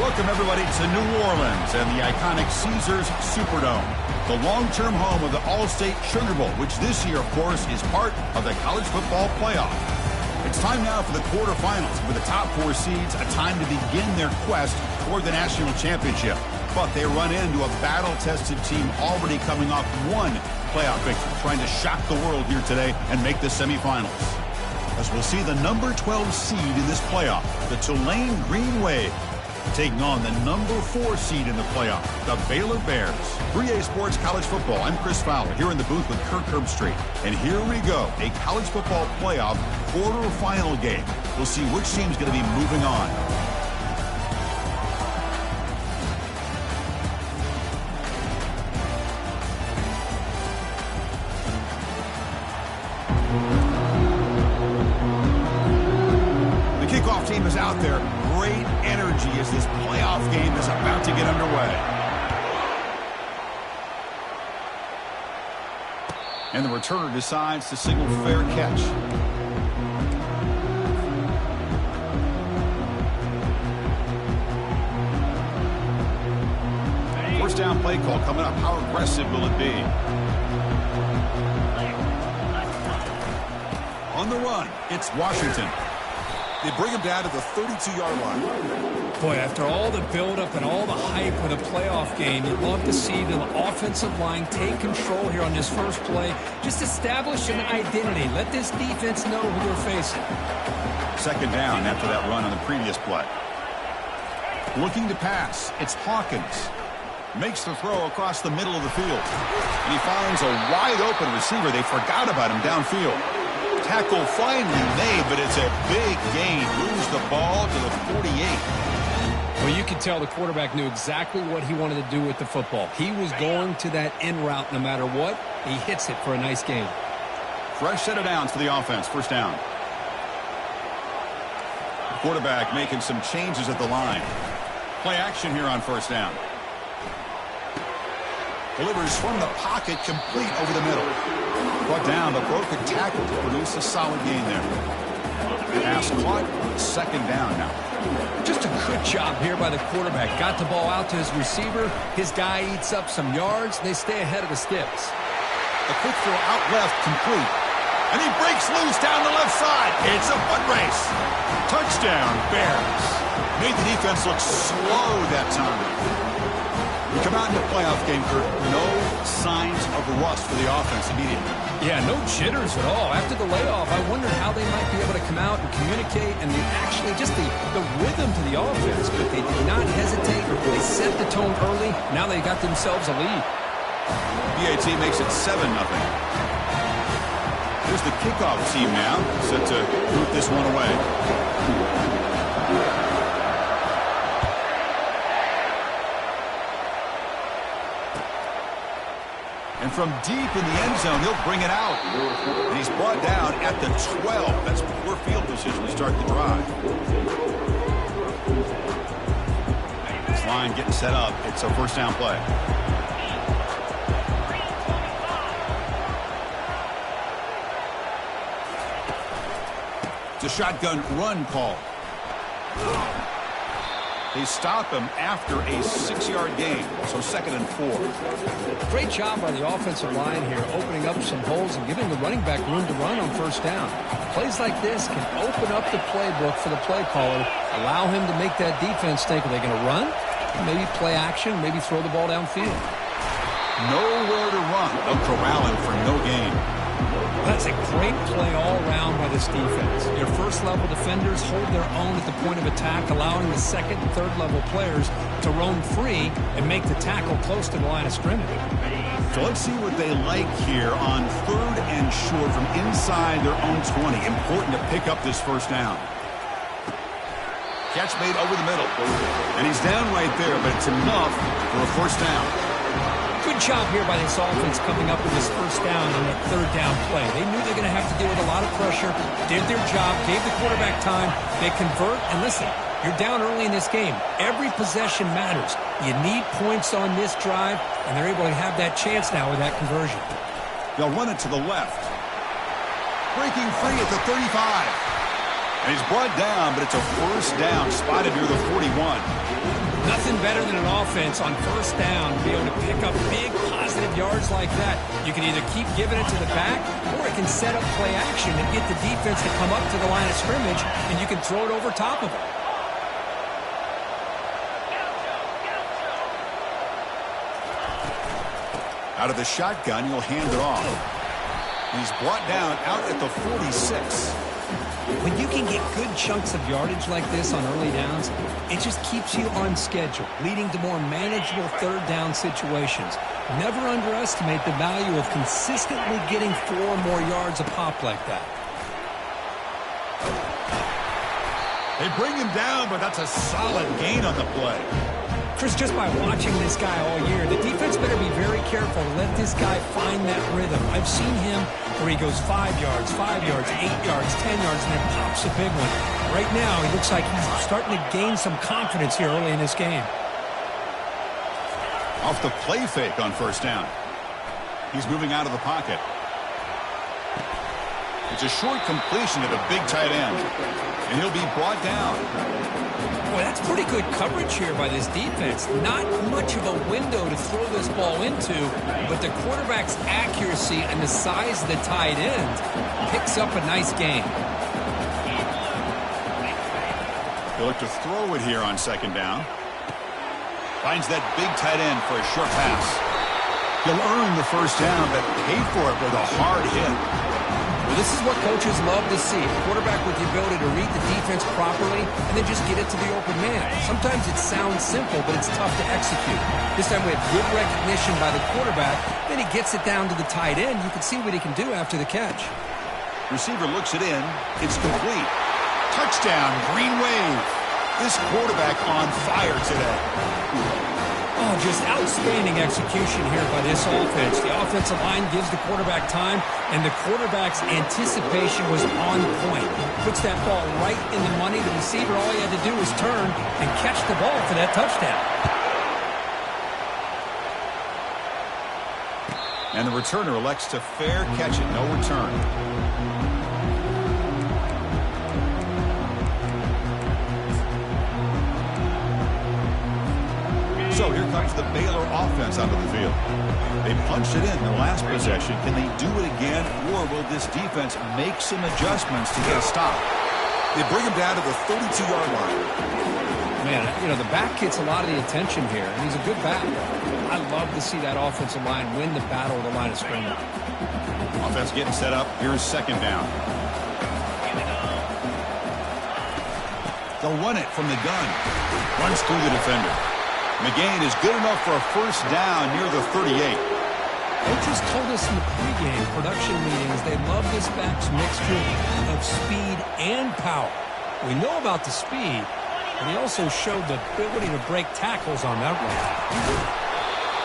Welcome, everybody, to New Orleans and the iconic Caesars Superdome, the long-term home of the All-State Sugar Bowl, which this year, of course, is part of the college football playoff. It's time now for the quarterfinals, with the top 4 seeds a time to begin their quest toward the national championship. But they run into a battle-tested team already coming off one playoff victory, trying to shock the world here today and make the semifinals. As we'll see the number 12 seed in this playoff, the Tulane Green Wave, taking on the number 4 seed in the playoff, the Baylor Bears. 3A Sports College Football. I'm Chris Fowler here in the booth with Kirk Herbstreit. And here we go, a college football playoff quarterfinal game. We'll see which team's going to be moving on. The kickoff team is out there. Great energy as this playoff game is about to get underway. And the returner decides to signal fair catch. First down play call coming up. How aggressive will it be? On the run, it's Washington. They bring him down to the 32-yard line. Boy, after all the buildup and all the hype with a playoff game, you'd love to see the offensive line take control here on this first play. Just establish an identity. Let this defense know who they're facing. Second down after that run on the previous play. Looking to pass. It's Hawkins. Makes the throw across the middle of the field. And he finds a wide-open receiver. They forgot about him downfield. Tackle finally made, but it's a big gain. Moves the ball to the 48. Well, you can tell the quarterback knew exactly what he wanted to do with the football. He was going to that in route no matter what. He hits it for a nice gain. Fresh set of downs for the offense. First down. The quarterback making some changes at the line. Play action here on first down. Delivers from the pocket, complete over the middle. Brought down, but broken tackle to produce a solid gain there. Pass caught, second down now. Just a good job here by the quarterback. Got the ball out to his receiver. His guy eats up some yards. They stay ahead of the sticks. A quick throw out left, complete. And he breaks loose down the left side. It's a foot race. Touchdown, Bears. Made the defense look slow that time. We come out in the playoff game, Kurt. No signs of rust for the offense immediately. Yeah, no jitters at all. After the layoff, I wondered how they might be able to come out and communicate and actually just the rhythm to the offense. But they did not hesitate. They set the tone early. Now they got themselves a lead. BAT makes it 7-0. Here's the kickoff team now, set to root this one away. And from deep in the end zone, he'll bring it out. And he's brought down at the 12. That's poor field position to start the drive. This line getting set up. It's a first down play. It's a shotgun run call. They stop him after a 6-yard gain, so 2nd and 4. Great job by the offensive line here, opening up some holes and giving the running back room to run on first down. Plays like this can open up the playbook for the play caller, allow him to make that defense think, are they going to run? Maybe play action, maybe throw the ball downfield. Nowhere to run. They'll corral him for no gain. That's a great play all around by this defense. Your first-level defenders hold their own at the point of attack, allowing the second and third-level players to roam free and make the tackle close to the line of scrimmage. So let's see what they like here on 3rd and short from inside their own 20. Important to pick up this first down. Catch made over the middle. And he's down right there, but it's enough for a first down. Good job here by this offense coming up with this first down on that 3rd down play. They knew they were going to have to deal with a lot of pressure, did their job, gave the quarterback time. They convert, and listen, you're down early in this game. Every possession matters. You need points on this drive, and they're able to have that chance now with that conversion. They'll run it to the left. Breaking free at the 35. And he's brought down, but it's a first down spotted near the 41. Nothing better than an offense on first down to be able to pick up big positive yards like that. You can either keep giving it to the back, or it can set up play action and get the defense to come up to the line of scrimmage, and you can throw it over top of it. Out of the shotgun, he'll hand it off. He's brought down out at the 46. When you can get good chunks of yardage like this on early downs, it just keeps you on schedule, leading to more manageable third down situations. Never underestimate the value of consistently getting 4 or more yards a pop like that. They bring him down, but that's a solid gain on the play. Chris, just by watching this guy all year, the defense better be very careful to let this guy find that rhythm. I've seen him where he goes 5 yards, 8 yards, 10 yards, and then pops a big one. Right now, he looks like he's starting to gain some confidence here early in this game. Off the play fake on first down. He's moving out of the pocket. It's a short completion to the big tight end, and he'll be brought down. Boy, that's pretty good coverage here by this defense. Not much of a window to throw this ball into, but the quarterback's accuracy and the size of the tight end picks up a nice gain. He'll look to throw it here on second down. Finds that big tight end for a short pass. He'll earn the first down, but pay for it with a hard hit. Well, this is what coaches love to see. A quarterback with the ability to read the defense properly and then just get it to the open man. Sometimes it sounds simple, but it's tough to execute. This time we have good recognition by the quarterback. Then he gets it down to the tight end. You can see what he can do after the catch. Receiver looks it in. It's complete. Touchdown, Green Wave. This quarterback on fire today. Oh, just outstanding execution here by this offense. The offensive line gives the quarterback time, and the quarterback's anticipation was on point. Puts that ball right in the money. The receiver, all he had to do was turn and catch the ball for that touchdown. And the returner elects to fair catch it, no return. So here comes the Baylor offense onto the field. They punched it in their last possession. Can they do it again, or will this defense make some adjustments to get a stop? They bring him down to the 32-yard line. Man, you know, the back gets a lot of the attention here, and he's a good back. I love to see that offensive line win the battle of the line of scrimmage. Offense getting set up. Here's second down. They'll run it from the gun. Runs through the defender. McGain is good enough for a first down near the 38. Coaches told us in the pregame production meetings they love this back's mixture of speed and power. We know about the speed, but he also showed the ability to break tackles on that run.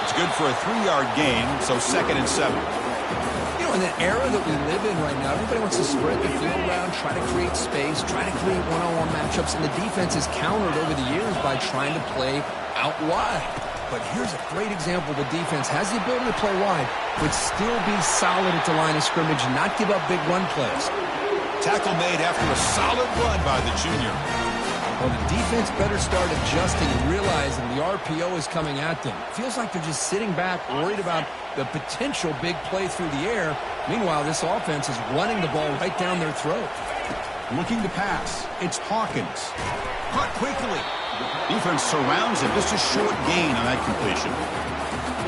It's good for a 3-yard gain, so 2nd and 7. You know, in the era that we live in right now, everybody wants to spread the field around, try to create space, try to create one-on-one matchups, and the defense has countered over the years by trying to play out wide. But here's a great example. The defense has the ability to play wide, but still be solid at the line of scrimmage and not give up big run plays. Tackle made after a solid run by the junior. Well, the defense better start adjusting and realizing the RPO is coming at them. Feels like they're just sitting back, worried about the potential big play through the air. Meanwhile, this offense is running the ball right down their throat. Looking to pass. It's Hawkins. Caught quickly. Defense surrounds him. Just a short gain on that completion.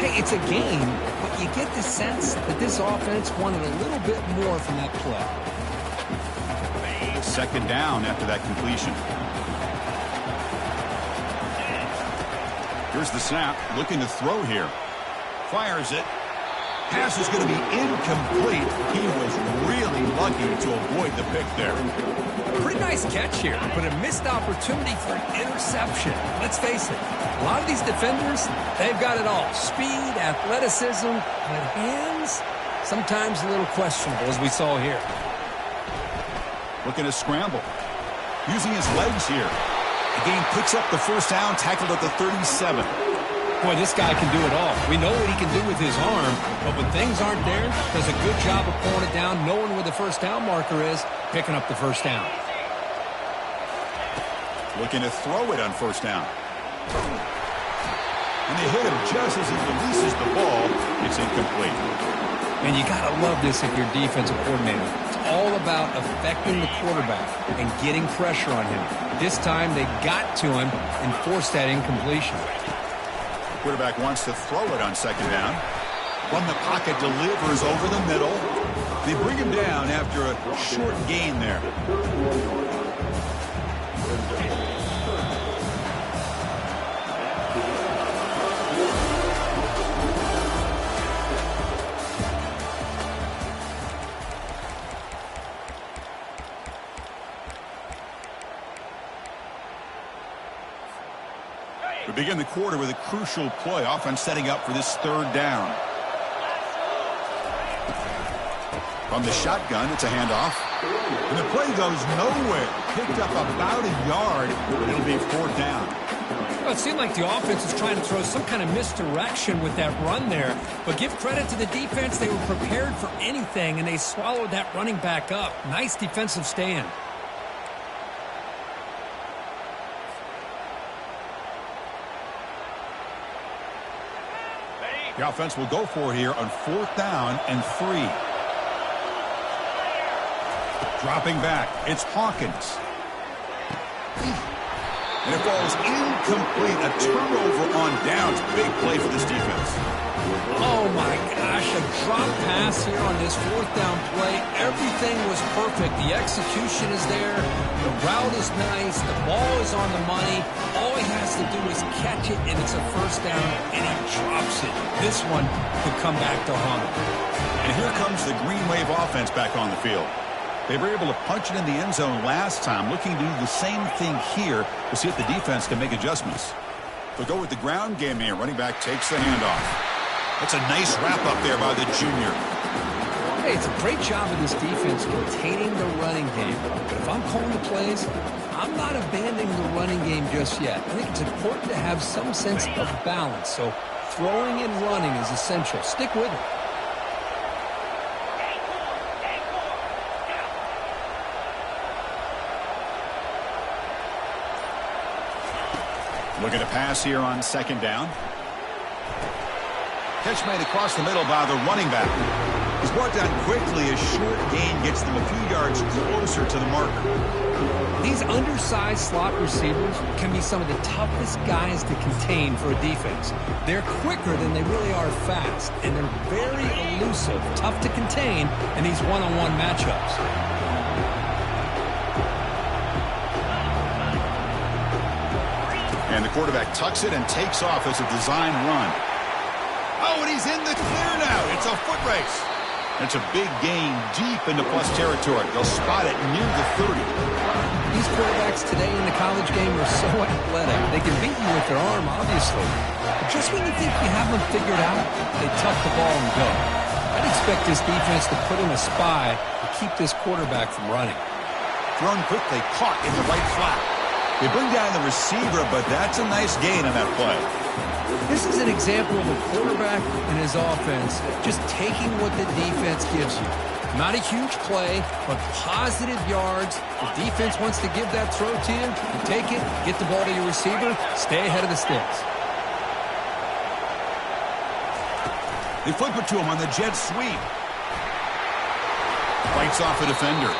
Hey, it's a gain, but you get the sense that this offense wanted a little bit more from that play. Second down after that completion. Here's the snap. Looking to throw here. Fires it. Pass is going to be incomplete. He was really lucky to avoid the pick there. Pretty nice catch here, but a missed opportunity for an interception. Let's face it, a lot of these defenders, they've got it all. Speed, athleticism, but hands, sometimes a little questionable, as we saw here. Looking to scramble. Using his legs here. The game picks up the first down, tackled at the 37. Boy, this guy can do it all. We know what he can do with his arm, but when things aren't there, does a good job of pulling it down, knowing where the first down marker is, picking up the first down. Looking to throw it on first down. And they hit him just as he releases the ball. It's incomplete. And you got to love this if you're defensive coordinator. It's all about affecting the quarterback and getting pressure on him. This time they got to him and forced that incompletion. Quarterback wants to throw it on second down. From the pocket, delivers over the middle. They bring him down after a short gain there. We begin the quarter with a crucial play. Offense setting up for this third down. From the shotgun, it's a handoff. And the play goes nowhere. Picked up about a yard, but it'll be fourth down. Well, it seemed like the offense was trying to throw some kind of misdirection with that run there. But give credit to the defense. They were prepared for anything, and they swallowed that running back up. Nice defensive stand. The offense will go for here on fourth down and 3. Dropping back, it's Hawkins. And it falls incomplete. A turnover on downs. Big play for this defense. Oh, my gosh. A drop pass here on this fourth down play. Everything was perfect. The execution is there. The route is nice. The ball is on the money. All he has to do is catch it, and it's a first down, and he drops it. This one could come back to haunt him. And here comes the Green Wave offense back on the field. They were able to punch it in the end zone last time, looking to do the same thing here to see if the defense can make adjustments. They'll go with the ground game here. Running back takes the handoff. That's a nice wrap-up there by the junior. Hey, it's a great job of this defense containing the running game. But if I'm calling the plays, I'm not abandoning the running game just yet. I think it's important to have some sense of balance. So throwing and running is essential. Stick with it. Looking to pass here on second down. Catch made across the middle by the running back. He's brought down quickly. A short gain gets them a few yards closer to the marker. These undersized slot receivers can be some of the toughest guys to contain for a defense. They're quicker than they really are fast, and they're very elusive, tough to contain in these one-on-one matchups. And the quarterback tucks it and takes off as a design run. Oh, and he's in the clear now. It's a foot race. It's a big gain deep into plus territory. They'll spot it near the 30. These quarterbacks today in the college game are so athletic. They can beat you with their arm, obviously. But just when you think you have them figured out, they tuck the ball and go. I'd expect this defense to put in a spy to keep this quarterback from running. Thrown quickly, caught in the right flat. They bring down the receiver, but that's a nice gain on that play. This is an example of a quarterback and his offense just taking what the defense gives you. Not a huge play, but positive yards. The defense wants to give that throw to you. You take it, get the ball to your receiver, stay ahead of the sticks. They flip it to him on the jet sweep. Fights off a defender.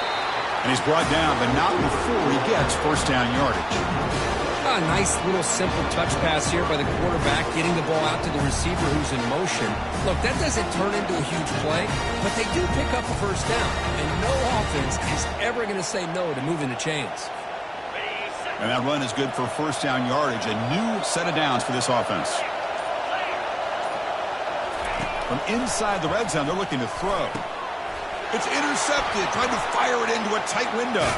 And he's brought down, but not before he gets first down yardage. A nice little simple touch pass here by the quarterback, getting the ball out to the receiver who's in motion. Look, that doesn't turn into a huge play, but they do pick up a first down. And no offense is ever going to say no to moving the chains. And that run is good for first down yardage. A new set of downs for this offense. From inside the red zone, they're looking to throw. It's intercepted, trying to fire it into a tight window.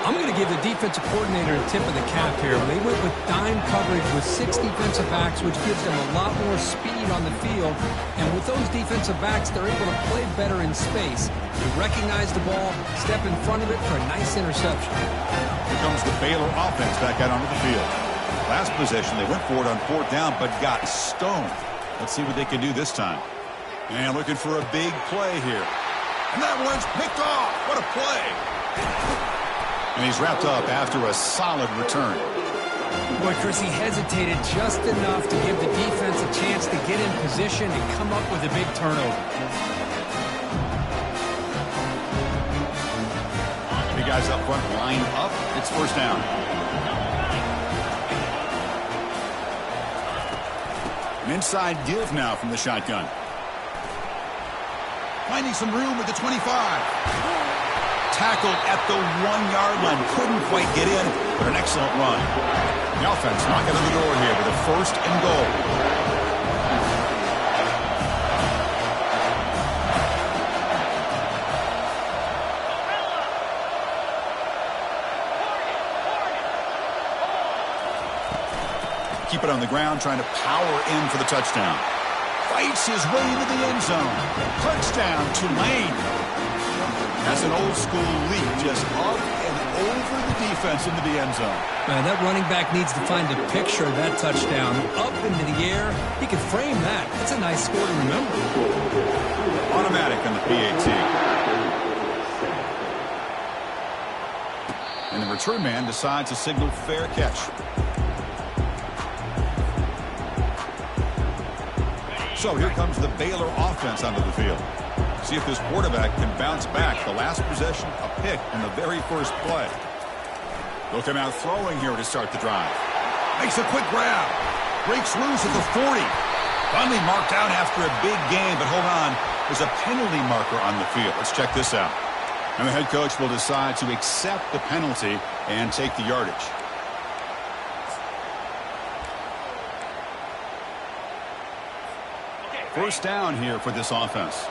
I'm going to give the defensive coordinator a tip of the cap here. They went with dime coverage with 6 defensive backs, which gives them a lot more speed on the field. And with those defensive backs, they're able to play better in space. They recognize the ball, step in front of it for a nice interception. Here comes the Baylor offense back out onto the field. Last possession, they went for it on fourth down, but got stoned. Let's see what they can do this time. And looking for a big play here. And that one's picked off. What a play. And he's wrapped up after a solid return. Boy, Chris, he hesitated just enough to give the defense a chance to get in position and come up with a big turnover. The guys up front line up. It's first down. An inside give now from the shotgun. Finding some room at the 25. Tackled at the 1-yard line. Couldn't quite get in, but an excellent run. The offense knocking on the door here with a first and goal. Keep it on the ground, trying to power in for the touchdown. Fights his way into the end zone. Touchdown, Tulane. That's an old-school leap, just up and over the defense into the end zone. Man, that running back needs to find a picture of that touchdown. Up into the air, he can frame that. That's a nice score to remember. Automatic on the PAT. And the return man decides to signal fair catch. So here comes the Baylor offense onto the field. See if this quarterback can bounce back. The last possession, a pick in the very first play. They'll come out throwing here to start the drive. Makes a quick grab. Breaks loose at the 40. Finally marked out after a big gain, but hold on. There's a penalty marker on the field. Let's check this out. And the head coach will decide to accept the penalty and take the yardage. First down here for this offense.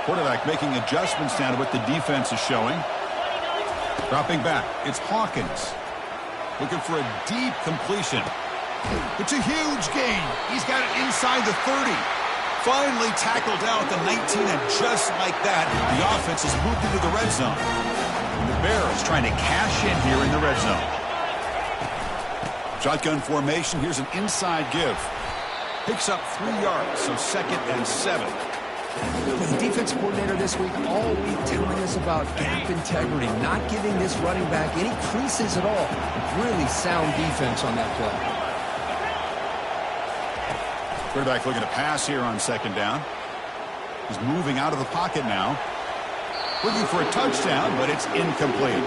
Quarterback making adjustments down to what the defense is showing. Dropping back. It's Hawkins. Looking for a deep completion. It's a huge gain. He's got it inside the 30. Finally tackled out at the 19, and just like that, the offense has moved into the red zone. And the Bears trying to cash in here in the red zone. Shotgun formation. Here's an inside give. Picks up 3 yards, so 2nd and 7. The defense coordinator this week all week telling us about gap integrity, not giving this running back any creases at all. Really sound defense on that play. Quarterback looking to pass here on 2nd down. He's moving out of the pocket now. Looking for a touchdown, but it's incomplete.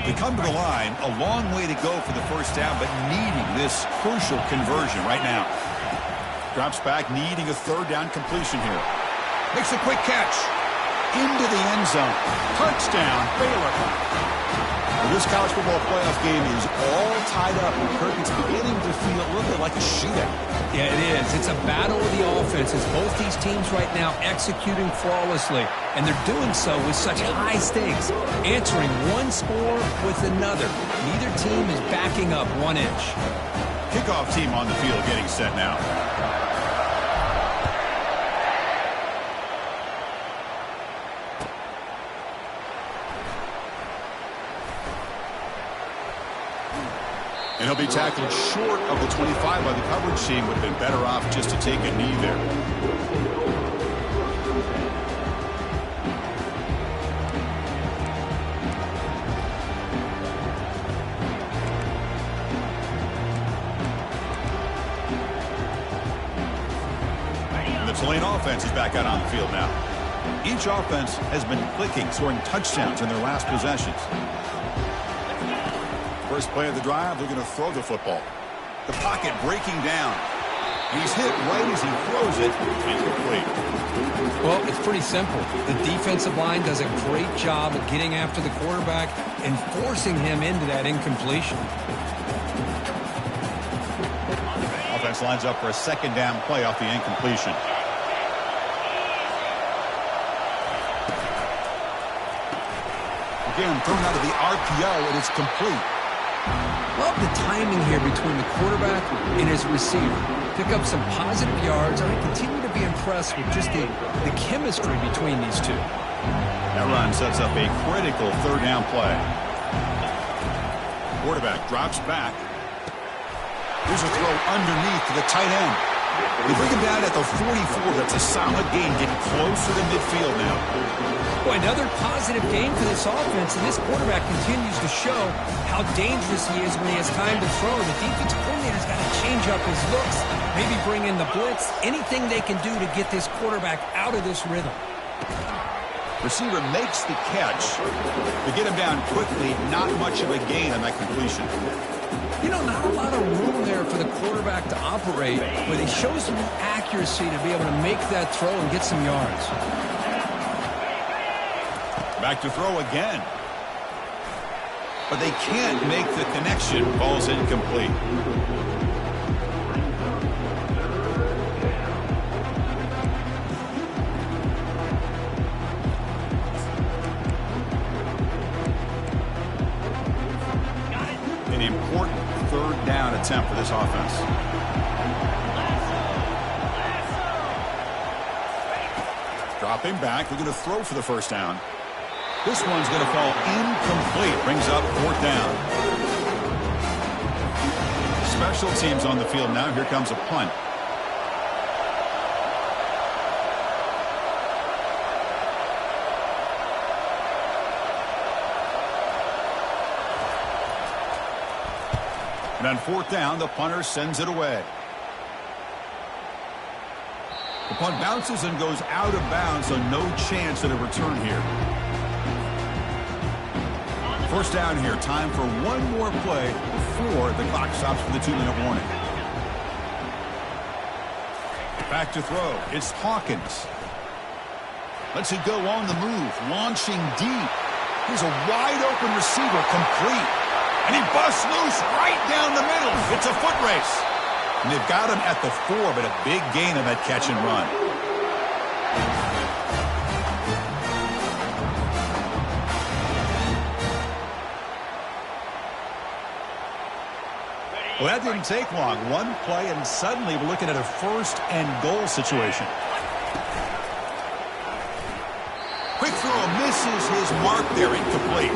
They come to the line, a long way to go for the first down, but needing this crucial conversion right now. Drops back, needing a 3rd down completion here. Makes a quick catch. Into the end zone. Touchdown, Baylor. Well, this college football playoff game is all tied up. Kirk, it's beginning to feel a little bit like a shootout. Yeah, it is. It's a battle of the offenses. Both these teams right now executing flawlessly, and they're doing so with such high stakes, answering one score with another. Neither team is backing up 1 inch. Kickoff team on the field getting set now. And he'll be tackled short of the 25 by the coverage team. Would have been better off just to take a knee there. And the Tulane offense is back out on the field now. Each offense has been clicking, scoring touchdowns in their last possessions. First play of the drive, they're going to throw the football. The pocket breaking down. He's hit right as he throws it. Incomplete. Well, it's pretty simple. The defensive line does a great job of getting after the quarterback and forcing him into that incompletion. Offense lines up for a 2nd down play off the incompletion. Again, thrown out of the RPO, and it's complete. Love the timing here between the quarterback and his receiver. Pick up some positive yards, and I continue to be impressed with just the chemistry between these two. That run sets up a critical 3rd down play. Quarterback drops back. Here's a throw underneath to the tight end. They bring him down at the 44. That's a solid gain, getting closer to midfield now. Boy, another positive game for this offense, and this quarterback continues to show how dangerous he is when he has time to throw. The defensive coordinator's got to change up his looks, maybe bring in the blitz, anything they can do to get this quarterback out of this rhythm. Receiver makes the catch. To get him down quickly, not much of a gain on that completion. You know, not a lot of room there for the quarterback to operate, but he shows some accuracy to be able to make that throw and get some yards. Back to throw again. But they can't make the connection. Ball's incomplete. An important third down attempt for this offense. Dropping back. They're going to throw for the first down. This one's going to fall incomplete. Brings up fourth down. Special teams on the field now. Here comes a punt. And on fourth down, the punter sends it away. The punt bounces and goes out of bounds, so no chance at a return here. First down here. Time for one more play before the clock stops for the 2-minute warning. Back to throw. It's Hawkins. Lets it go on the move. Launching deep. Here's a wide-open receiver, complete. And he busts loose right down the middle. It's a foot race. And they've got him at the 4, but a big gain on that catch and run. Well, that didn't take long. One play, and suddenly we're looking at a first and goal situation. Quick throw misses his mark there, incomplete.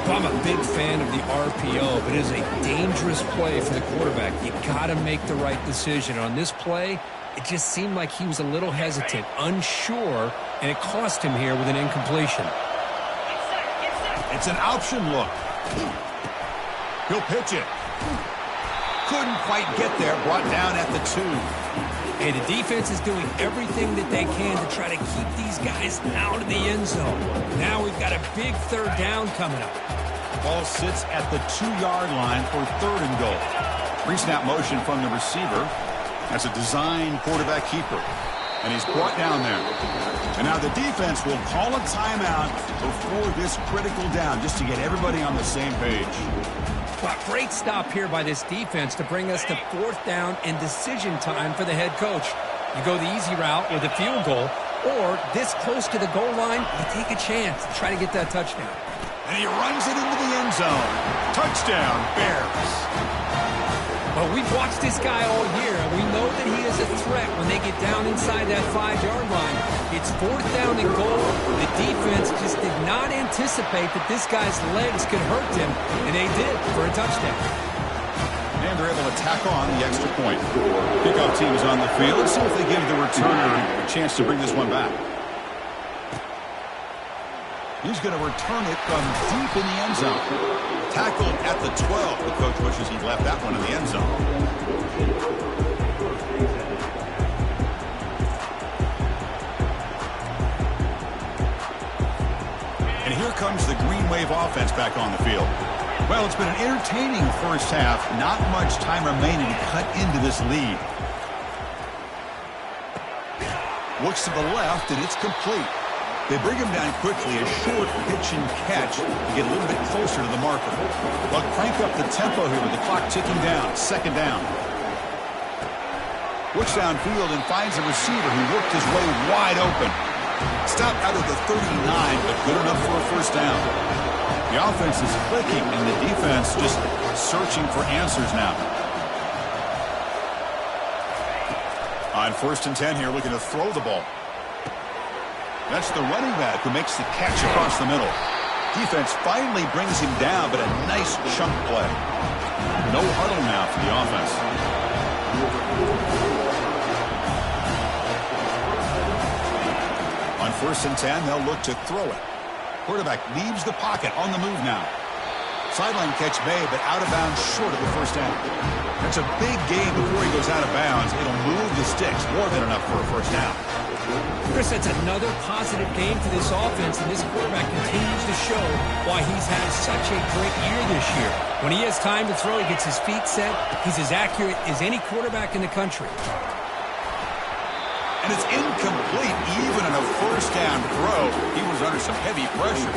Well, I'm a big fan of the RPO, but it is a dangerous play for the quarterback. You got to make the right decision. On this play, it just seemed like he was a little hesitant, unsure, and it cost him here with an incompletion. It's an option look. He'll pitch it. Couldn't quite get there, brought down at the 2. Hey, the defense is doing everything that they can to try to keep these guys out of the end zone. Now we've got a big third down coming up. Ball sits at the 2-yard line for third and goal. Pre-snap motion from the receiver. That's a design quarterback keeper. And he's brought down there. And now the defense will call a timeout before this critical down, just to get everybody on the same page. Well, great stop here by this defense to bring us to fourth down and decision time for the head coach. You go the easy route with a field goal, or this close to the goal line, you take a chance to try to get that touchdown. And he runs it into the end zone. Touchdown, Bears. Well, we've watched this guy all year, and we know that he is a threat when they get down inside that 5-yard line. It's fourth down and goal. The defense just did not anticipate that this guy's legs could hurt him, and they did for a touchdown. And they're able to tack on the extra point. Kickoff team is on the field. Let's see if they give the returner a chance to bring this one back. He's going to return it from deep in the end zone. Tackled at the 12. The coach wishes he left that one in the end zone. And here comes the Green Wave offense back on the field. Well, it's been an entertaining first half. Not much time remaining to cut into this lead. Looks to the left, and it's complete. They bring him down quickly, a short pitch and catch to get a little bit closer to the marker. They'll crank up the tempo here with the clock ticking down. Second down. Looks downfield and finds a receiver who worked his way wide open. Stopped out of the 39, but good enough for a first down. The offense is clicking, and the defense just searching for answers now. On 1st and 10 here, looking to throw the ball. That's the running back who makes the catch across the middle. Defense finally brings him down, but a nice chunk play. No huddle now for the offense. On 1st and 10, they'll look to throw it. Quarterback leaves the pocket on the move now. Sideline catch made, but out of bounds short of the first down. That's a big gain before he goes out of bounds. It'll move the sticks, more than enough for a first down. Chris, that's another positive game for this offense, and this quarterback continues to show why he's had such a great year this year. When he has time to throw, he gets his feet set. He's as accurate as any quarterback in the country. And it's incomplete, even in a first down throw. He was under some heavy pressure.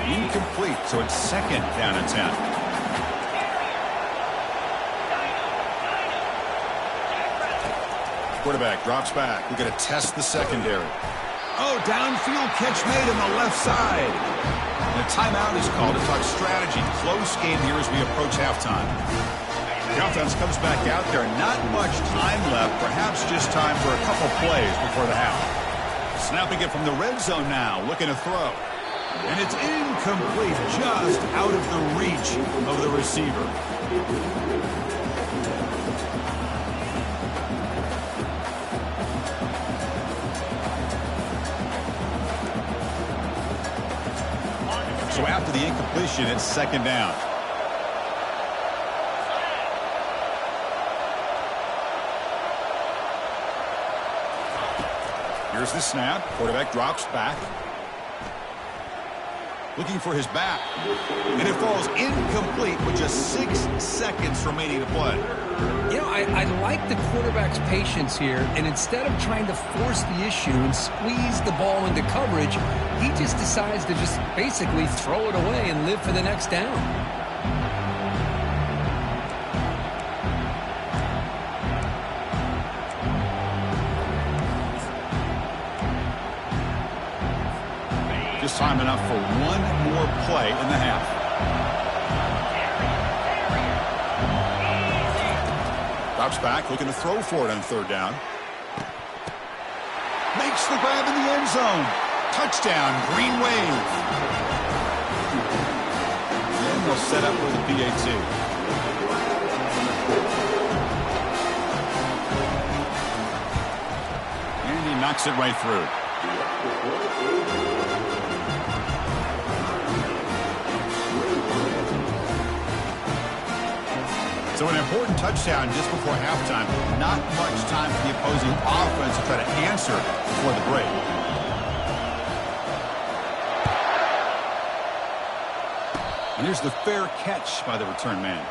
Incomplete, so it's 2nd down and 10. Quarterback drops back. We're going to test the secondary. Oh, downfield catch made on the left side. And a timeout is called to talk strategy. Close game here as we approach halftime. The offense comes back out there. Not much time left. Perhaps just time for a couple plays before the half. Snapping it from the red zone now. Looking to throw. And it's incomplete, just out of the reach of the receiver. So after the incompletion, it's 2nd down. Here's the snap. Quarterback drops back. Looking for his back. And it falls incomplete with just 6 seconds remaining to play. You know, I like the quarterback's patience here, and instead of trying to force the issue and squeeze the ball into coverage, he just decides to just basically throw it away and live for the next down. Just time enough for one more play in the half. Drops back, looking to throw for it on 3rd down. Makes the grab in the end zone. Touchdown, Green Wave. And they'll set up with a PAT. And he knocks it right through. So an important touchdown just before halftime. Not much time for the opposing offense to try to answer before the break. And here's the fair catch by the return man.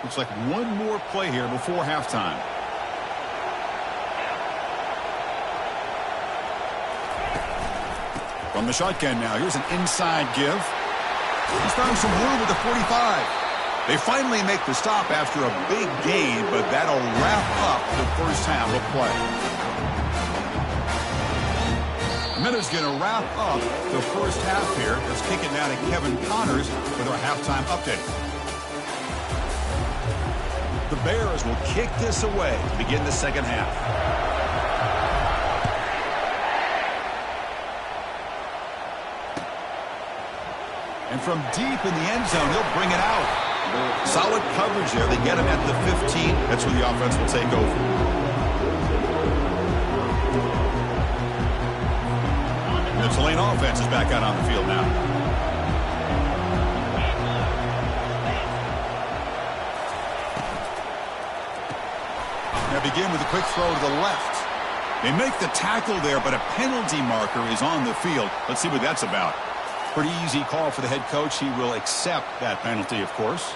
Looks like one more play here before halftime. From the shotgun now, here's an inside give. He's found some room at the 45. They finally make the stop after a big gain, but that'll wrap up the first half of play. A minute's going to wrap up the first half here. Let's kick it now to Kevin Connors with our halftime update. The Bears will kick this away to begin the second half. And from deep in the end zone, he'll bring it out. Solid coverage there. They get him at the 15. That's where the offense will take over. The Tulane offense is back out on the field now. Now begin with a quick throw to the left. They make the tackle there, but a penalty marker is on the field. Let's see what that's about. Pretty easy call for the head coach. He will accept that penalty, of course.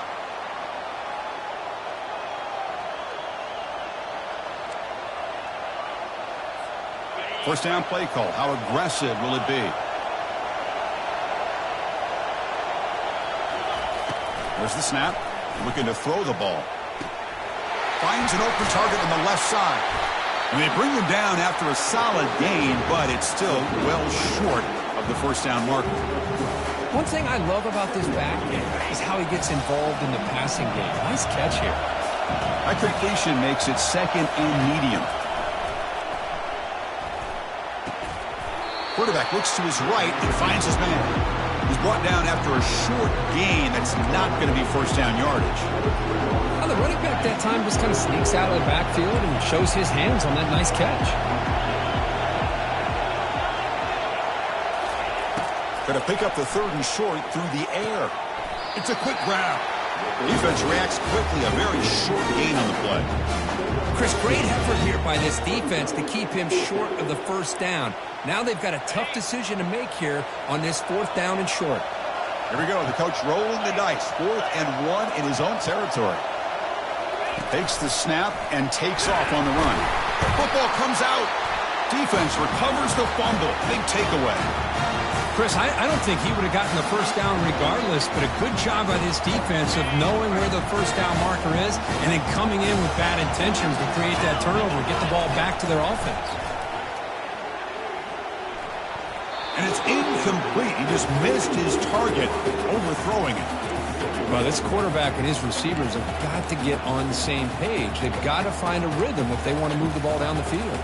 First down play call. How aggressive will it be? There's the snap. Looking to throw the ball. Finds an open target on the left side. And they bring him down after a solid gain, but it's still well short of the first down marker. One thing I love about this back is how he gets involved in the passing game. Nice catch here. That completion makes it second and medium. Quarterback looks to his right and finds his man. He's brought down after a short gain that's not going to be first down yardage. Well, the running back that time just kind of sneaks out of the backfield and shows his hands on that nice catch. Going to pick up the 3rd and short through the air. It's a quick grab. The defense reacts quickly, a very short gain on the play. Chris, great effort here by this defense to keep him short of the first down. Now they've got a tough decision to make here on this 4th down and short. Here we go. The coach rolling the dice. 4th and 1 in his own territory. Takes the snap and takes off on the run. Football comes out. Defense recovers the fumble. Big takeaway. Chris, I don't think he would have gotten the first down regardless, but a good job by this defense of knowing where the first down marker is and then coming in with bad intentions to create that turnover, get the ball back to their offense. And it's incomplete. He just missed his target, overthrowing it. Well, this quarterback and his receivers have got to get on the same page. They've got to find a rhythm if they want to move the ball down the field.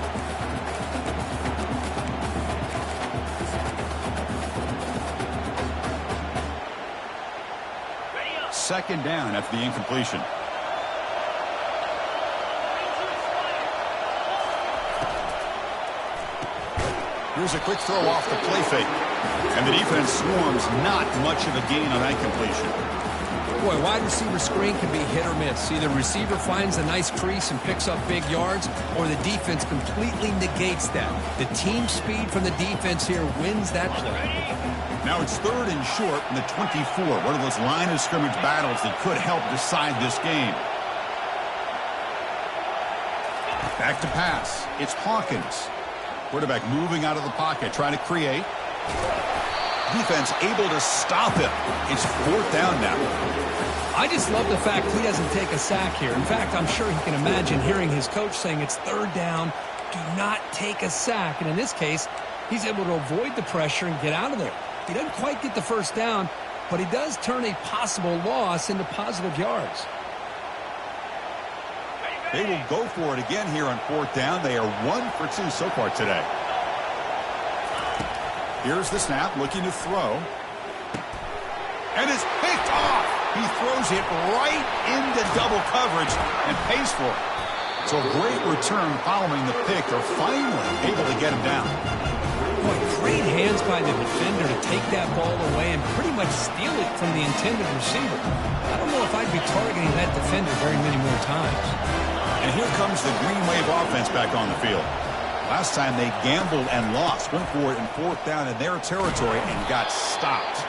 Second down after the incompletion. Here's a quick throw off the play fake. And the defense swarms, not much of a gain on that completion. Boy, wide receiver screen can be hit or miss. Either receiver finds a nice crease and picks up big yards, or the defense completely negates that. The team speed from the defense here wins that play. Now it's 3rd and short from the 24. One of those line of scrimmage battles that could help decide this game. Back to pass. It's Hawkins. Quarterback moving out of the pocket, trying to create. Defense able to stop him. It's 4th down now. I just love the fact he doesn't take a sack here. In fact, I'm sure he can imagine hearing his coach saying it's 3rd down, do not take a sack. And in this case, he's able to avoid the pressure and get out of there. He doesn't quite get the first down, but he does turn a possible loss into positive yards. They will go for it again here on 4th down. They are 1 for 2 so far today. Here's the snap, looking to throw. And it's picked off. He throws it right into double coverage and pays for it. So a great return following the pick. They're finally able to get him down. Boy, great hands by the defender to take that ball away and pretty much steal it from the intended receiver. I don't know if I'd be targeting that defender very many more times. And here comes the Green Wave offense back on the field. Last time they gambled and lost, went for it in 4th down in their territory and got stopped.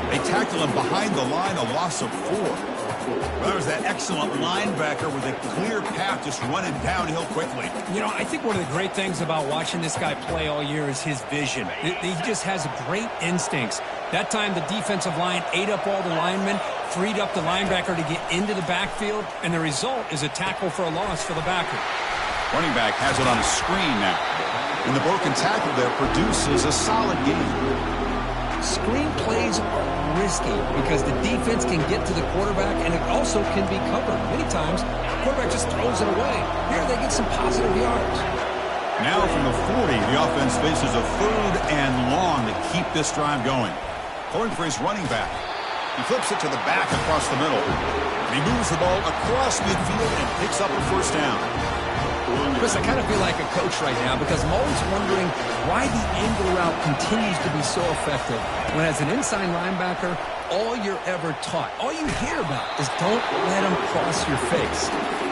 They tackled him behind the line, a loss of 4. Well, there's that excellent linebacker with a clear path just running downhill quickly. You know, I think one of the great things about watching this guy play all year is his vision. He just has great instincts. That time the defensive line ate up all the linemen, freed up the linebacker to get into the backfield, and the result is a tackle for a loss for the backer. Running back has it on a screen now. And the broken tackle there produces a solid gain. Screen plays are risky because the defense can get to the quarterback and it also can be covered. Many times, the quarterback just throws it away. Here they get some positive yards. Now from the 40, the offense faces a 3rd and long to keep this drive going. Going for his running back. He flips it to the back across the middle. And he moves the ball across midfield and picks up a first down. Chris, I kind of feel like a coach right now because I'm always wondering why the angle route continues to be so effective when as an inside linebacker, all you're ever taught, all you hear about is don't let them cross your face.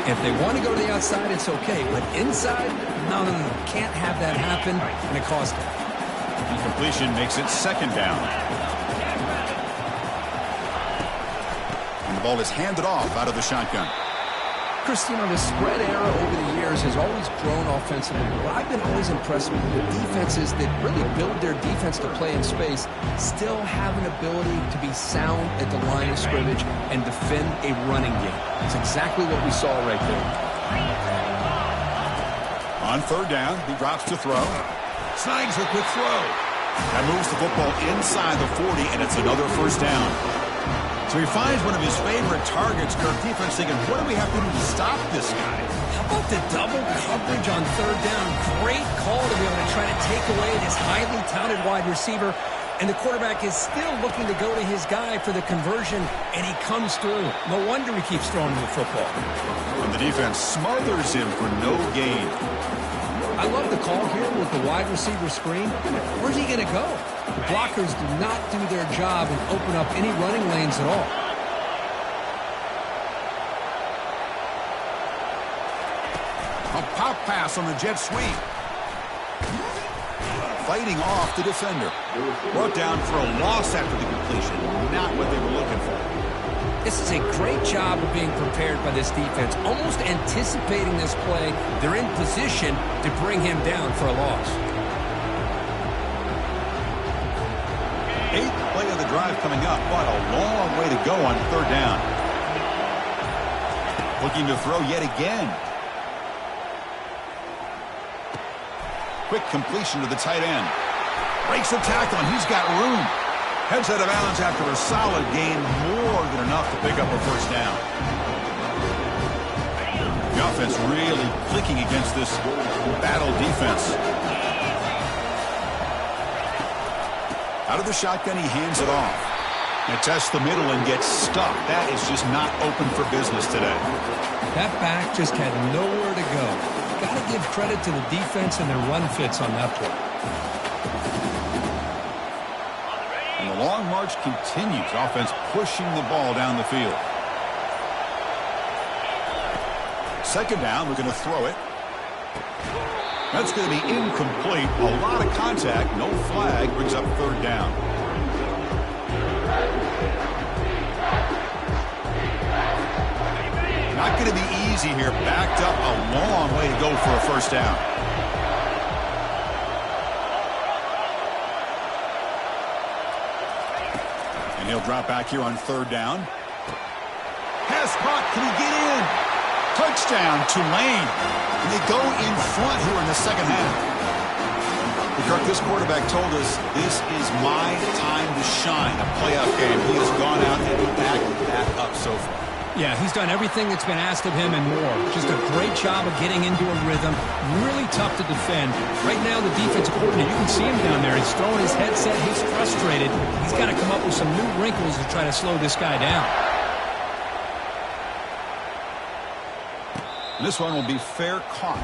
If they want to go to the outside, it's okay. But inside, no. Can't have that happen, and it cost them. Incompletion makes it 2nd down. And the ball is handed off out of the shotgun. Chris, you know, the spread era over the years has always grown offensively. What I've been always impressed with the defenses that really build their defense to play in space still have an ability to be sound at the line of scrimmage and defend a running game. It's exactly what we saw right there. On 3rd down, he drops to throw. Snags a quick throw. That moves the football inside the 40, and it's another first down. So he finds one of his favorite targets. Kirk, defense thinking, what do we have to do to stop this guy? How about the double coverage on third down? Great call to be able to try to take away this highly touted wide receiver. And the quarterback is still looking to go to his guy for the conversion, and he comes through. No wonder he keeps throwing the football. And the defense smothers him for no gain. I love the call here with the wide receiver screen. Where's he going to go? The blockers do not do their job and open up any running lanes at all. A pop pass on the jet sweep. Fighting off the defender. Brought down for a loss after the completion. Not what they were looking for. This is a great job of being prepared by this defense. Almost anticipating this play. They're in position to bring him down for a loss. 8th play of the drive coming up, but a long way to go on third down. Looking to throw yet again. Quick completion to the tight end. Breaks the tackle, and he's got room. Heads out of bounds after a solid gain, more than enough to pick up a first down. The offense really clicking against this battle defense. Out of the shotgun, he hands it off. And tests the middle and gets stuck. That is just not open for business today. That back just had nowhere to go. Got to give credit to the defense and their run fits on that play. And the long march continues. Offense pushing the ball down the field. Second down, we're going to throw it. That's going to be incomplete. A lot of contact. No flag. Brings up third down. Not going to be easy here. Backed up a long way to go for a first down. And he'll drop back here on third down. Pass caught. Can he get in? Touchdown, Tulane. And they go in front here in the second half. Kirk, this quarterback told us this is my time to shine. A playoff game. He has gone out and backed that up so far. Yeah, he's done everything that's been asked of him and more. Just a great job of getting into a rhythm. Really tough to defend. Right now, the defensive coordinator, you can see him down there. He's throwing his headset. He's frustrated. He's got to come up with some new wrinkles to try to slow this guy down. This one will be fair caught.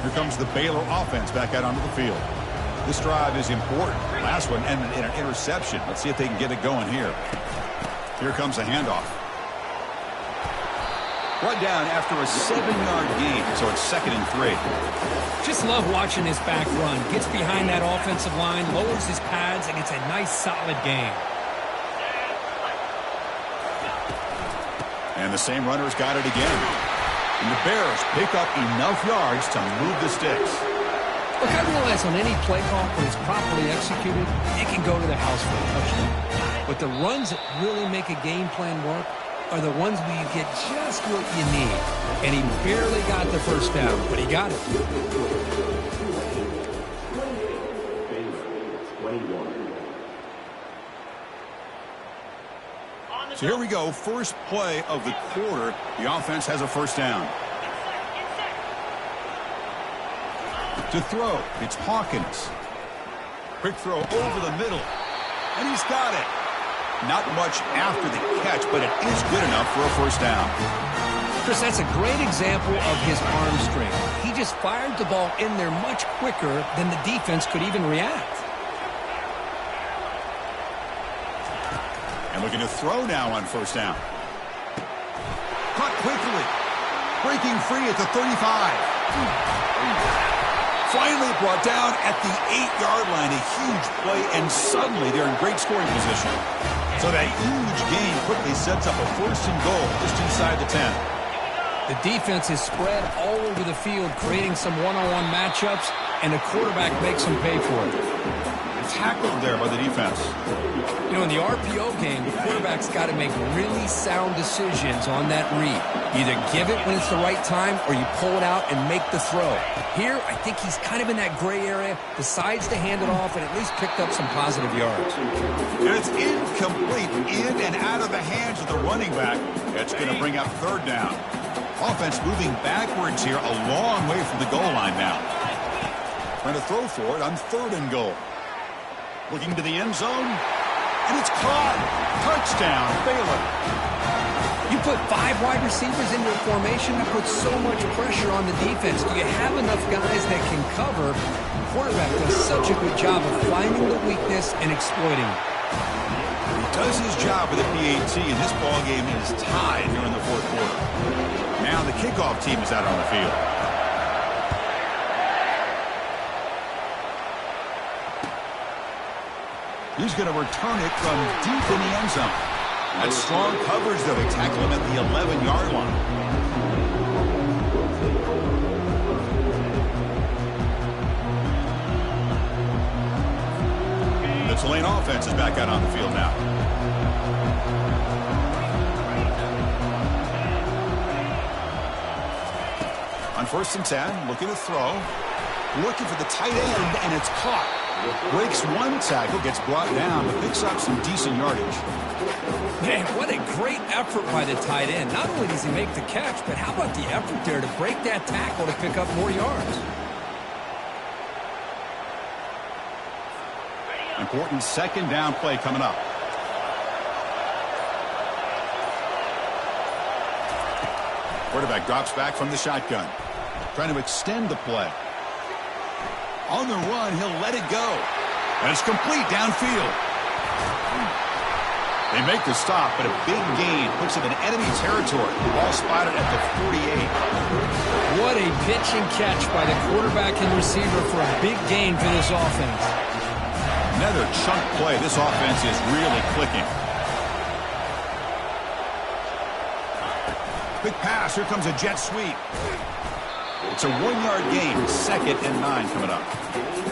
Here comes the Baylor offense back out onto the field. This drive is important. Last one ended in an interception. Let's see if they can get it going here. Here comes a handoff. Brought down after a 7-yard gain, so it's 2nd and 3. Just love watching his back run. Gets behind that offensive line, lowers his pads, and gets a nice solid gain. And the same runner's got it again. And the Bears pick up enough yards to move the sticks. Look, I realize on any play call, when it's properly executed, it can go to the house for a touchdown. But the runs that really make a game plan work are the ones where you get just what you need. And he barely got the first down, but he got it. So here we go. First play of the quarter. The offense has a first down. To throw, it's Hawkins. Quick throw over the middle. And he's got it. Not much after the catch, but it is good enough for a first down. Chris, that's a great example of his arm strength. He just fired the ball in there much quicker than the defense could even react. And looking to throw now on first down. Caught quickly. Breaking free at the 35. Finally brought down at the 8-yard line. A huge play, and suddenly they're in great scoring position. So that huge gain quickly sets up a 1st and goal just inside the 10. The defense is spread all over the field, creating some one-on-one matchups, and the quarterback makes them pay for it. tackled there by the defense. You know, in the RPO game, the quarterback's got to make really sound decisions on that read. Either give it when it's the right time or you pull it out and make the throw. Here, I think he's kind of in that gray area, decides to hand it off and at least picked up some positive yards. And it's incomplete, in and out of the hands of the running back. It's going to bring up third down. Offense moving backwards here, a long way from the goal line now. Trying to throw for it on 3rd and goal. Looking to the end zone. And it's caught. Touchdown, Baylor. You put 5 wide receivers into a formation that puts so much pressure on the defense. Do you have enough guys that can cover? The quarterback does such a good job of finding the weakness and exploiting it. He does his job with the PAT, and this ball game is tied here in the 4th quarter. Now the kickoff team is out on the field. He's going to return it from deep in the end zone. That's strong coverage, though. They tackle him at the 11-yard line. The Tulane offense is back out on the field now. On 1st and 10, looking to throw. Looking for the tight end, and it's caught. Breaks one tackle, gets brought down, but picks up some decent yardage. Man, what a great effort by the tight end. Not only does he make the catch, but how about the effort there to break that tackle to pick up more yards? Important 2nd down play coming up. Quarterback drops back from the shotgun. Trying to extend the play. On the run, he'll let it go. And it's complete downfield. They make the stop, but a big gain puts him in enemy territory. The ball spotted at the 48. What a pitch and catch by the quarterback and receiver for a big gain for this offense. Another chunk play. This offense is really clicking. Quick pass. Here comes a jet sweep. It's a 1-yard gain. 2nd and 9 coming up.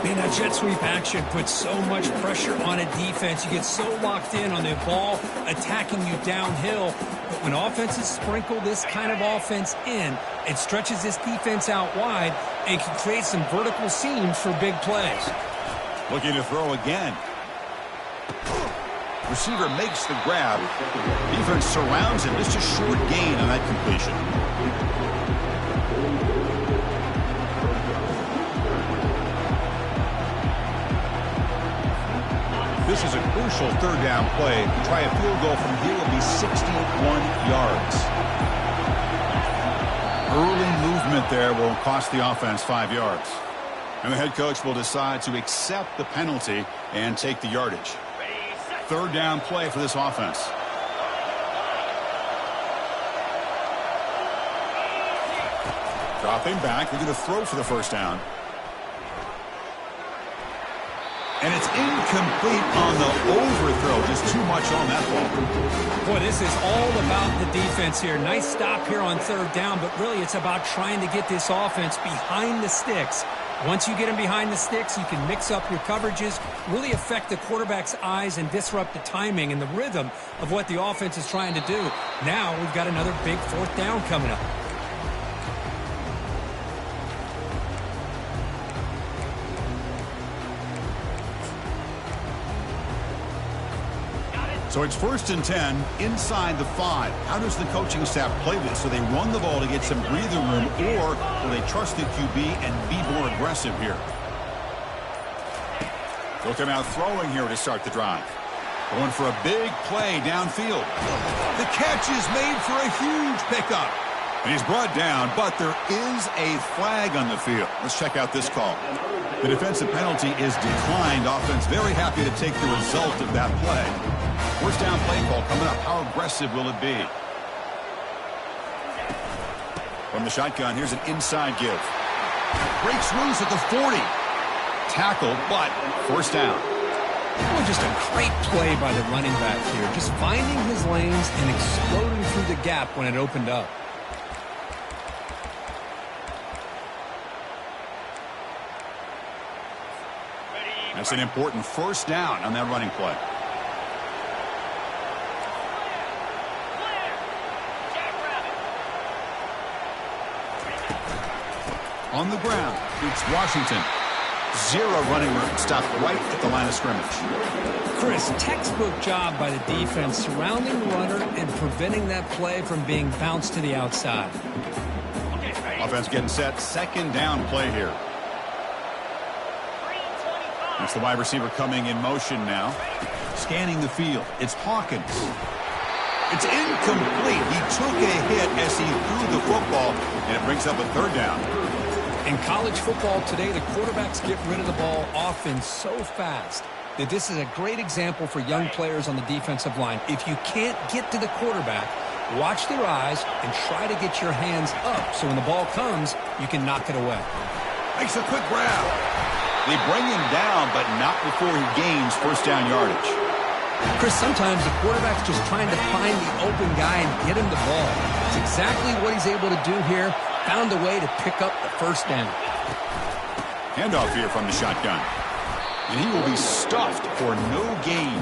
Man, that jet sweep action puts so much pressure on a defense. You get so locked in on the ball attacking you downhill. But when offenses sprinkle this kind of offense in, it stretches this defense out wide and can create some vertical seams for big plays. Looking to throw again. Receiver makes the grab. Defense surrounds him. Just a short gain on that completion. This is a crucial 3rd down play. To try a field goal from here will be 61 yards. Early movement there will cost the offense 5 yards. And the head coach will decide to accept the penalty and take the yardage. 3rd down play for this offense. Dropping back. They're going to throw for the 1st down. And it's incomplete on the overthrow. Just too much on that ball. Boy, this is all about the defense here. Nice stop here on 3rd down, but really it's about trying to get this offense behind the sticks. Once you get them behind the sticks, you can mix up your coverages, really affect the quarterback's eyes and disrupt the timing and the rhythm of what the offense is trying to do. Now we've got another big 4th down coming up. So it's 1st and 10 inside the 5. How does the coaching staff play this? So they run the ball to get some breathing room, or will they trust the QB and be more aggressive here? They'll come out throwing here to start the drive. Going for a big play downfield. The catch is made for a huge pickup. And he's brought down, but there is a flag on the field. Let's check out this call. The defensive penalty is declined. Offense very happy to take the result of that play. 1st down play call coming up. How aggressive will it be? From the shotgun, here's an inside give. Breaks loose at the 40. Tackle, but 1st down. Well, just a great play by the running back here. Just finding his lanes and exploding through the gap when it opened up. That's an important first down on that running play. On the ground, it's Washington. 0 running room, stopped right at the line of scrimmage. Chris, textbook job by the defense surrounding the runner and preventing that play from being bounced to the outside. Offense getting set. Second down play here. It's the wide receiver coming in motion now. Scanning the field. It's Hawkins. It's incomplete. He took a hit as he threw the football, and it brings up a third down. In college football today, the quarterbacks get rid of the ball often so fast that this is a great example for young players on the defensive line. If you can't get to the quarterback, watch their eyes and try to get your hands up so when the ball comes, you can knock it away. Makes a quick grab. They bring him down, but not before he gains first down yardage. Chris, sometimes the quarterback's just trying to find the open guy and get him the ball. It's exactly what he's able to do here. Found a way to pick up the first down. Handoff here from the shotgun. And he will be stuffed for no gain.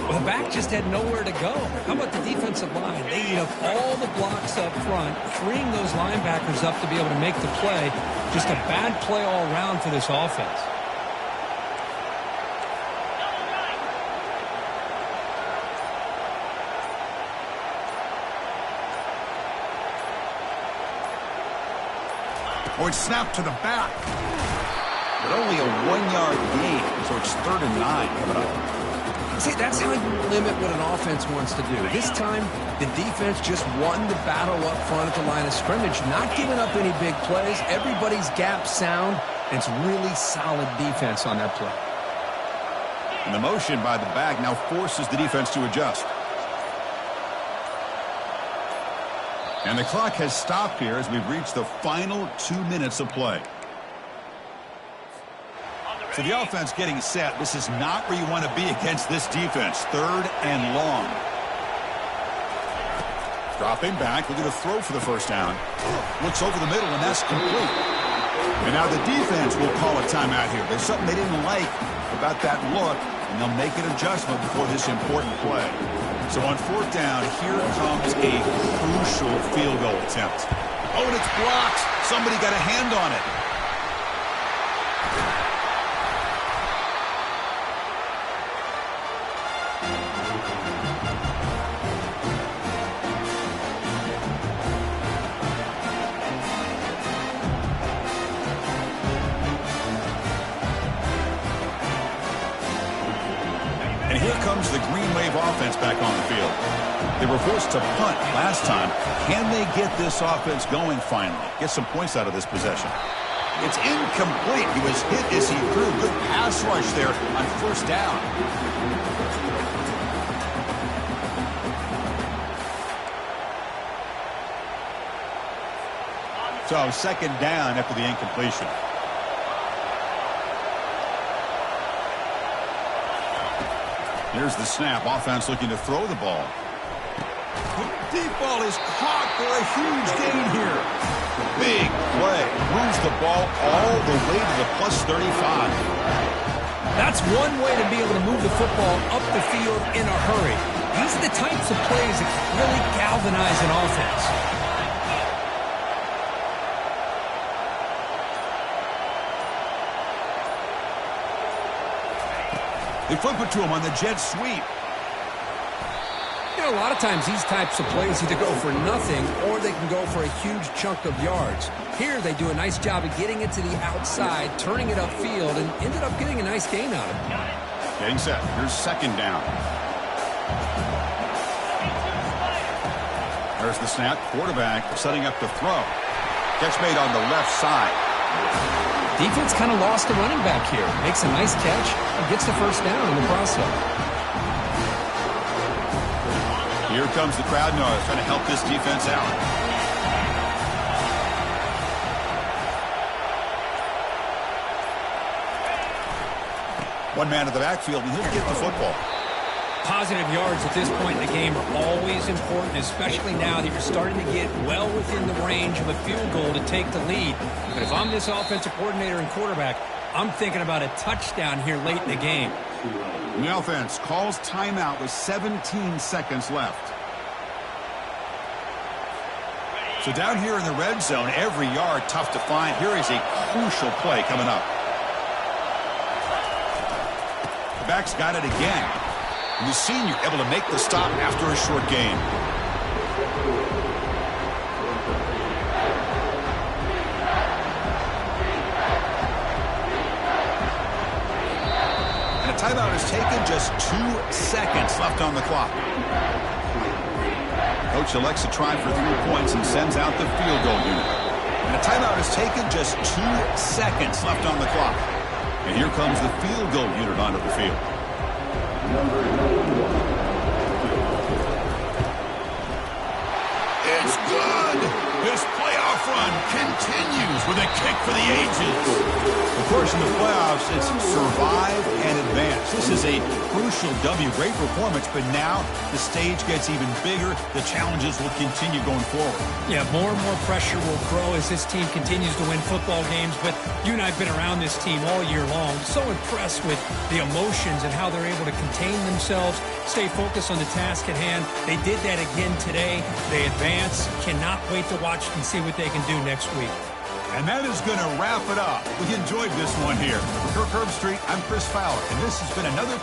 Well, the back just had nowhere to go. How about the defensive line? They eat up all the blocks up front, freeing those linebackers up to be able to make the play. Just a bad play all around for this offense. Or it's snapped to the back. But only a 1-yard gain, so it's 3rd and 9 coming up. See, that's how you limit what an offense wants to do. This time, the defense just won the battle up front at the line of scrimmage, not giving up any big plays. Everybody's gap sound. It's really solid defense on that play. And the motion by the back now forces the defense to adjust. And the clock has stopped here as we've reached the final 2 minutes of play. So the offense getting set. This is not where you want to be against this defense. 3rd and long. Dropping back, looking to throw for the first down. Looks over the middle, and that's complete. And now the defense will call a timeout here. There's something they didn't like about that look, and they'll make an adjustment before this important play. So on 4th down, here comes a crucial field goal attempt. Oh, and it's blocked. Somebody got a hand on it. And here comes the Green Wave offense back on the field. They were forced to punt last time. Can they get this offense going finally? Get some points out of this possession. It's incomplete. He was hit as he threw. Good pass rush there on 1st down. So 2nd down after the incompletion. Here's the snap. Offense looking to throw the ball. Deep ball is caught for a huge gain here. Big play. Moves the ball all the way to the +35. That's one way to be able to move the football up the field in a hurry. These are the types of plays that can really galvanize an offense. They flip it to him on the jet sweep. You know, a lot of times these types of plays either go for nothing or they can go for a huge chunk of yards. Here they do a nice job of getting it to the outside, turning it upfield, and ended up getting a nice gain out of it. Getting set. Here's 2nd down. There's the snap. Quarterback setting up the throw. Catch made on the left side. Defense kind of lost the running back here. Makes a nice catch and gets the first down in the process. Here comes the crowd noise trying to help this defense out. One man at the backfield, and he'll get the football. Positive yards at this point in the game are always important, especially now that you're starting to get well within the range of a field goal to take the lead. But if I'm this offensive coordinator and quarterback, I'm thinking about a touchdown here late in the game. The offense calls timeout with 17 seconds left. So down here in the red zone, every yard tough to find. Here is a crucial play coming up. The back's got it again. And the senior able to make the stop after a short gain. And a timeout is taken, just 2 seconds left on the clock. Coach elects to try for 3 points and sends out the field goal unit. And a timeout is taken, just 2 seconds left on the clock. And here comes the field goal unit onto the field. It's good! This playoff run continues with a kick for the ages. Of course, in the playoffs, it's survive and advance. This is a crucial W. Great performance, but now the stage gets even bigger. The challenges will continue going forward. Yeah, more and more pressure will grow as this team continues to win football games. But you and I have been around this team all year long. So impressed with the emotions and how they're able to contain themselves, stay focused on the task at hand. They did that again today. They advance. Cannot wait to watch and see what they can do next week. And that is going to wrap it up. We enjoyed this one here. For Kirk Herbstreit, I'm Chris Fowler, and this has been another...